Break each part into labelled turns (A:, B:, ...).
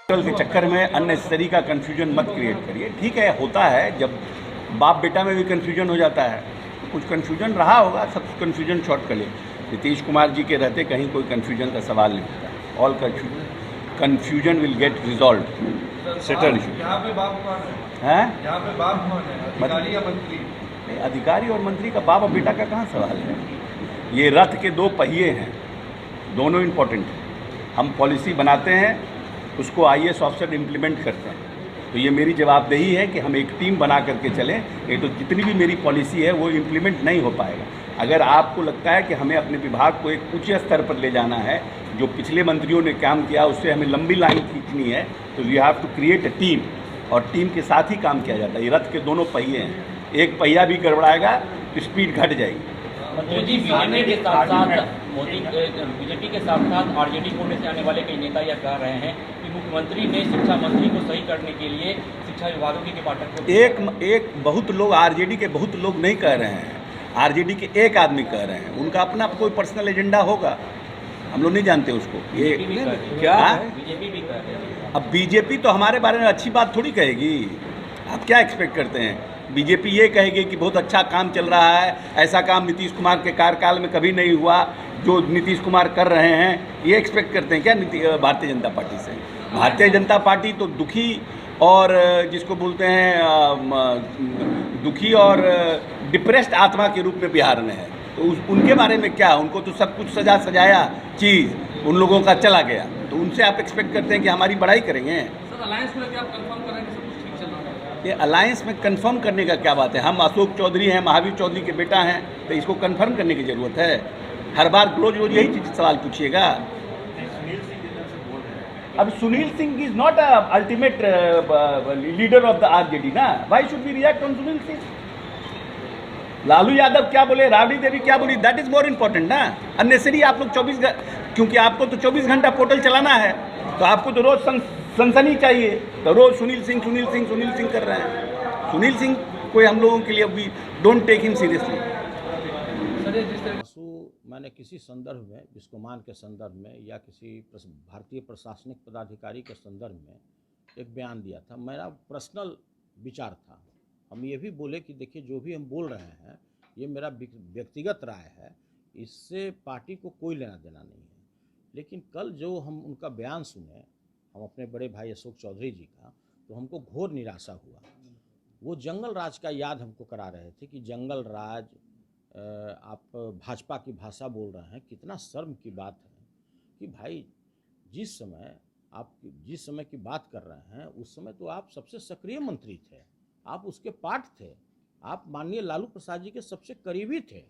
A: के चक्कर में अननेसेसरी का कन्फ्यूजन मत क्रिएट करिए। ठीक है, होता है, जब बाप बेटा में भी कन्फ्यूजन हो जाता है, कुछ कन्फ्यूजन रहा होगा, सब कन्फ्यूजन शॉर्ट कर ले। नीतीश कुमार जी के रहते कहीं कोई कन्फ्यूजन का सवाल नहीं होता। All confusion will get resolve, settle issue.
B: यहाँ पे बाप कौन है?
A: हैं?
B: यहाँ पे बाप कौन है, अधिकारी या मंत्री?
A: नहीं, अधिकारी और मंत्री का बाप और बेटा का कहाँ सवाल है। ये रथ के दो पहिए हैं, दोनों इम्पोर्टेंट हैं। हम पॉलिसी बनाते हैं, उसको आईएएस ऑफिसर इम्प्लीमेंट करते हैं। तो ये मेरी जवाबदेही है कि हम एक टीम बना करके चलें, नहीं तो जितनी भी मेरी पॉलिसी है वो इम्प्लीमेंट नहीं हो पाएगा। अगर आपको लगता है कि हमें अपने विभाग को एक ऊंचे स्तर पर ले जाना है, जो पिछले मंत्रियों ने काम किया उससे हमें लंबी लाइन खींचनी है, तो we have to create a team, और टीम के साथ ही काम किया जाता है। ये रथ के दोनों पहिए हैं, एक पहिया भी गड़बड़ाएगा तो स्पीड घट जाएगी।
C: मोदी बीजेपी के साथ साथ आरजेडी कोटे से आने वाले कई नेता यह कह रहे हैं कि मुख्यमंत्री ने शिक्षा मंत्री को सही करने के लिए शिक्षा विभाग के पाठक को
A: एक बहुत लोग आरजेडी के बहुत लोग नहीं कह रहे हैं, आरजेडी के एक आदमी कह रहे हैं। उनका अपना कोई पर्सनल एजेंडा होगा, हम लोग नहीं जानते उसको। ये क्या
C: बीजेपी भी कह रहे हैं।
A: अब बीजेपी तो हमारे बारे में अच्छी बात थोड़ी कहेगी। आप क्या एक्सपेक्ट करते हैं? बीजेपी ये कहेगी कि बहुत अच्छा काम चल रहा है, ऐसा काम नीतीश कुमार के कार्यकाल में कभी नहीं हुआ जो नीतीश कुमार कर रहे हैं। ये एक्सपेक्ट करते हैं क्या भारतीय जनता पार्टी से? भारतीय जनता पार्टी तो दुखी और जिसको बोलते हैं दुखी और डिप्रेस्ड आत्मा के रूप में बिहार में है। तो उनके बारे में क्या? उनको तो सब कुछ सजाया चीज़ उन लोगों का चला गया, तो उनसे आप एक्सपेक्ट करते हैं कि हमारी बड़ाई करेंगे?
B: सर, अलायंस में क्या आप कंफर्म करें कि सब कुछ ठीक चल रहा है?
A: ये अलायंस में कंफर्म करने का क्या बात है? हम अशोक चौधरी हैं, महावीर चौधरी के बेटा हैं, तो इसको कंफर्म करने की ज़रूरत है? हर बार रोज रोज यही चीज़ सवाल पूछिएगा। अब Sunil Singh is not a ultimate leader of the RJD ना। Why should we react on Sunil Singh? Lalu Yadav क्या बोले, राबड़ी देवी क्या बोली, दैट इज मोर इम्पोर्टेंट ना। अननेसरी आप लोग 24 क्योंकि आपको तो 24 घंटा पोर्टल चलाना है, तो आपको तो रोज सनसनी चाहिए, तो रोज सुनील सिंह कर रहे हैं। सुनील सिंह कोई हम लोगों के लिए अभी डोंट टेक हिम सीरियसली।
D: मैंने किसी संदर्भ में, बिस्कोमान के संदर्भ में या किसी भारतीय प्रशासनिक पदाधिकारी के संदर्भ में एक बयान दिया था। मेरा पर्सनल विचार था। हम ये भी बोले कि देखिए, जो भी हम बोल रहे हैं ये मेरा व्यक्तिगत राय है, इससे पार्टी को कोई लेना देना नहीं है। लेकिन कल जो हम उनका बयान सुने, हम अपने बड़े भाई अशोक चौधरी जी का, तो हमको घोर निराशा हुआ। वो जंगल राज का याद हमको करा रहे थे कि जंगल राज, आप भाजपा की भाषा बोल रहे हैं। कितना शर्म की बात है कि भाई जिस समय की बात कर रहे हैं उस समय तो आप सबसे सक्रिय मंत्री थे, आप उसके पार्ट थे, आप माननीय लालू प्रसाद जी के सबसे करीबी थे।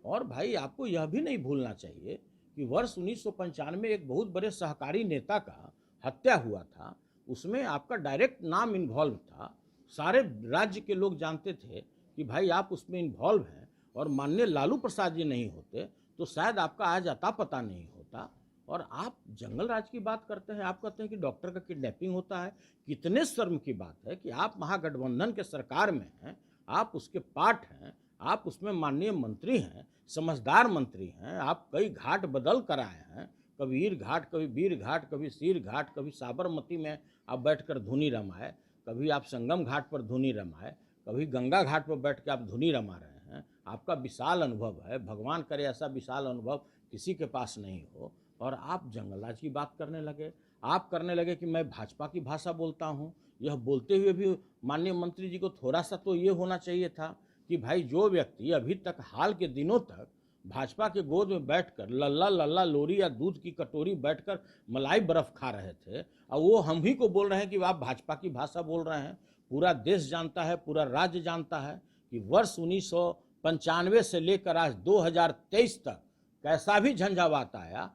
D: और भाई आपको यह भी नहीं भूलना चाहिए कि वर्ष 1995 में एक बहुत बड़े सहकारी नेता का हत्या हुआ था, उसमें आपका डायरेक्ट नाम इन्वॉल्व था। सारे राज्य के लोग जानते थे कि भाई आप उसमें इन्वॉल्व हैं, और माननीय लालू प्रसाद जी नहीं होते तो शायद आपका आज अता पता नहीं होता। और आप जंगल राज की बात करते हैं, आप कहते हैं कि डॉक्टर का किडनैपिंग होता है। कितने शर्म की बात है कि आप महागठबंधन के सरकार में हैं, आप उसके पार्ट हैं, आप उसमें माननीय मंत्री हैं, समझदार मंत्री हैं। आप कई घाट बदल कर आए हैं, कभी ईर घाट, कभी वीर घाट, कभी सीर घाट, कभी साबरमती में आप बैठकर धुनी रमाए, कभी आप संगम घाट पर धुनी रमाए, कभी गंगा घाट पर बैठ के आप धुनी रमा रहे हैं। आपका विशाल अनुभव है, भगवान करे ऐसा विशाल अनुभव किसी के पास नहीं हो। और आप जंगल राज की बात करने लगे, आप करने लगे कि मैं भाजपा की भाषा बोलता हूँ। यह बोलते हुए भी माननीय मंत्री जी को थोड़ा सा तो ये होना चाहिए था कि भाई जो व्यक्ति अभी तक हाल के दिनों तक भाजपा के गोद में बैठकर लल्ला लल्ला लोरी या दूध की कटोरी बैठकर मलाई बर्फ खा रहे थे, और वो हम ही को बोल रहे हैं कि आप भाजपा की भाषा बोल रहे हैं। पूरा देश जानता है, पूरा राज्य जानता है कि वर्ष 1995 से लेकर आज 2023 तक कैसा भी झंझावात आया,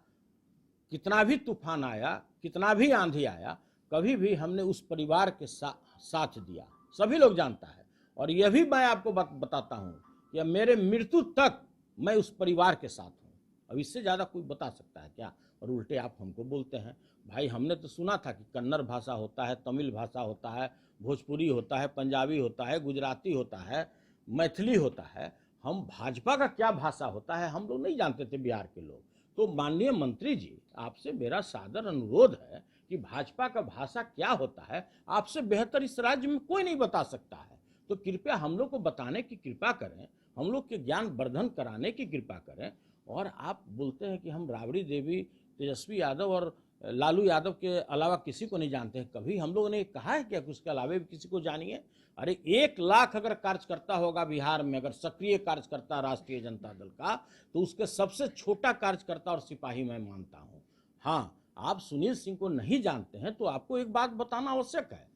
D: कितना भी तूफान आया, कितना भी आंधी आया, कभी भी हमने उस परिवार के साथ दिया। सभी लोग जानता है। और यह भी मैं आपको बताता हूँ कि मेरे मृत्यु तक मैं उस परिवार के साथ हूँ। अब इससे ज़्यादा कोई बता सकता है क्या? और उल्टे आप हमको बोलते हैं। भाई हमने तो सुना था कि कन्नड़ भाषा होता है, तमिल भाषा होता है, भोजपुरी होता है, पंजाबी होता है, गुजराती होता है, मैथिली होता है। हम भाजपा का क्या भाषा होता है हम लोग नहीं जानते थे, बिहार के लोग। तो माननीय मंत्री जी, आपसे मेरा सादर अनुरोध है कि भाजपा का भाषा क्या होता है आपसे बेहतर इस राज्य में कोई नहीं बता सकता है। तो कृपया हम लोग को बताने की कृपा करें, हम लोग के ज्ञान वर्धन कराने की कृपा करें। और आप बोलते हैं कि हम राबड़ी देवी, तेजस्वी यादव और लालू यादव के अलावा किसी को नहीं जानते हैं। कभी हम लोगों ने कहा है क्या कि उसके अलावा भी किसी को जानिए? अरे 1 लाख अगर कार्यकर्ता होगा बिहार में, अगर सक्रिय कार्यकर्ता राष्ट्रीय जनता दल का, तो उसके सबसे छोटा कार्यकर्ता और सिपाही मैं मानता हूँ। हाँ, आप सुनील सिंह को नहीं जानते हैं तो आपको एक बात बताना आवश्यक है।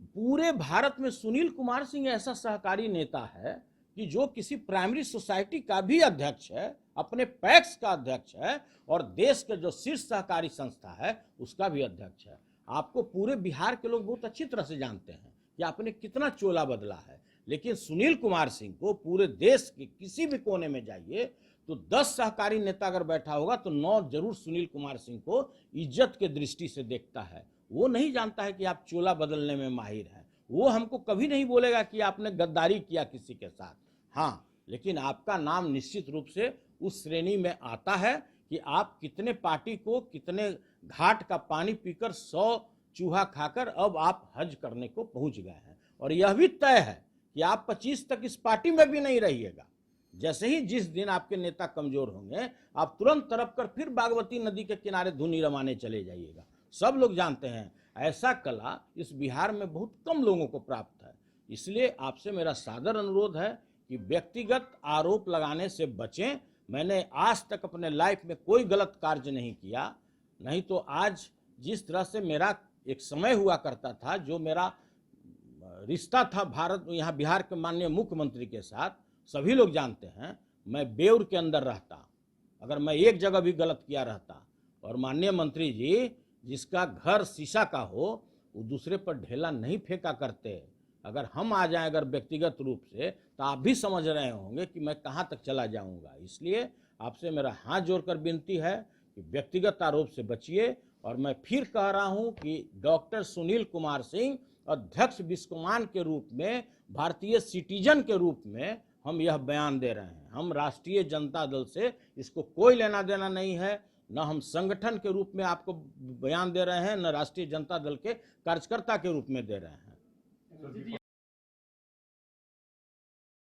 D: पूरे भारत में सुनील कुमार सिंह ऐसा सहकारी नेता है कि जो किसी प्राइमरी सोसाइटी का भी अध्यक्ष है, अपने पैक्स का अध्यक्ष है और देश के जो शीर्ष सहकारी संस्था है उसका भी अध्यक्ष है। आपको पूरे बिहार के लोग बहुत अच्छी तरह से जानते हैं कि आपने कितना चोला बदला है। लेकिन सुनील कुमार सिंह को पूरे देश के किसी भी कोने में जाइए तो 10 सहकारी नेता अगर बैठा होगा तो 9 जरूर सुनील कुमार सिंह को इज्जत के दृष्टि से देखता है। वो नहीं जानता है कि आप चोला बदलने में माहिर हैं। वो हमको कभी नहीं बोलेगा कि आपने गद्दारी किया किसी के साथ। हाँ, लेकिन आपका नाम निश्चित रूप से उस श्रेणी में आता है कि आप कितने पार्टी को, कितने घाट का पानी पीकर 100 चूहा खाकर अब आप हज करने को पहुंच गए हैं। और यह भी तय है कि आप 25 तक इस पार्टी में भी नहीं रहिएगा। जैसे ही जिस दिन आपके नेता कमजोर होंगे आप तुरंत तरफ कर फिर बागमती नदी के किनारे धुनी रमाने चले जाइएगा। सब लोग जानते हैं ऐसा कला इस बिहार में बहुत कम लोगों को प्राप्त है। इसलिए आपसे मेरा सादर अनुरोध है कि व्यक्तिगत आरोप लगाने से बचें। मैंने आज तक अपने लाइफ में कोई गलत कार्य नहीं किया, नहीं तो आज जिस तरह से मेरा एक समय हुआ करता था, जो मेरा रिश्ता था भारत यहाँ बिहार के माननीय मुख्यमंत्री के साथ, सभी लोग जानते हैं। मैं बेउर के अंदर रहता, अगर मैं एक जगह भी गलत किया रहता, और माननीय मंत्री जी जिसका घर शीशा का हो वो दूसरे पर ढेला नहीं फेंका करते। अगर हम आ जाएं अगर व्यक्तिगत रूप से, तो आप भी समझ रहे होंगे कि मैं कहां तक चला जाऊंगा। इसलिए आपसे मेरा हाथ जोड़कर विनती है कि व्यक्तिगत आरोप से बचिए। और मैं फिर कह रहा हूं कि डॉक्टर सुनील कुमार सिंह अध्यक्ष बिस्कोमान के रूप में, भारतीय सिटीजन के रूप में हम यह बयान दे रहे हैं। हम राष्ट्रीय जनता दल से इसको कोई लेना देना नहीं है, न हम संगठन के रूप में आपको बयान दे रहे हैं, न राष्ट्रीय जनता दल के कार्यकर्ता के रूप में दे रहे हैं।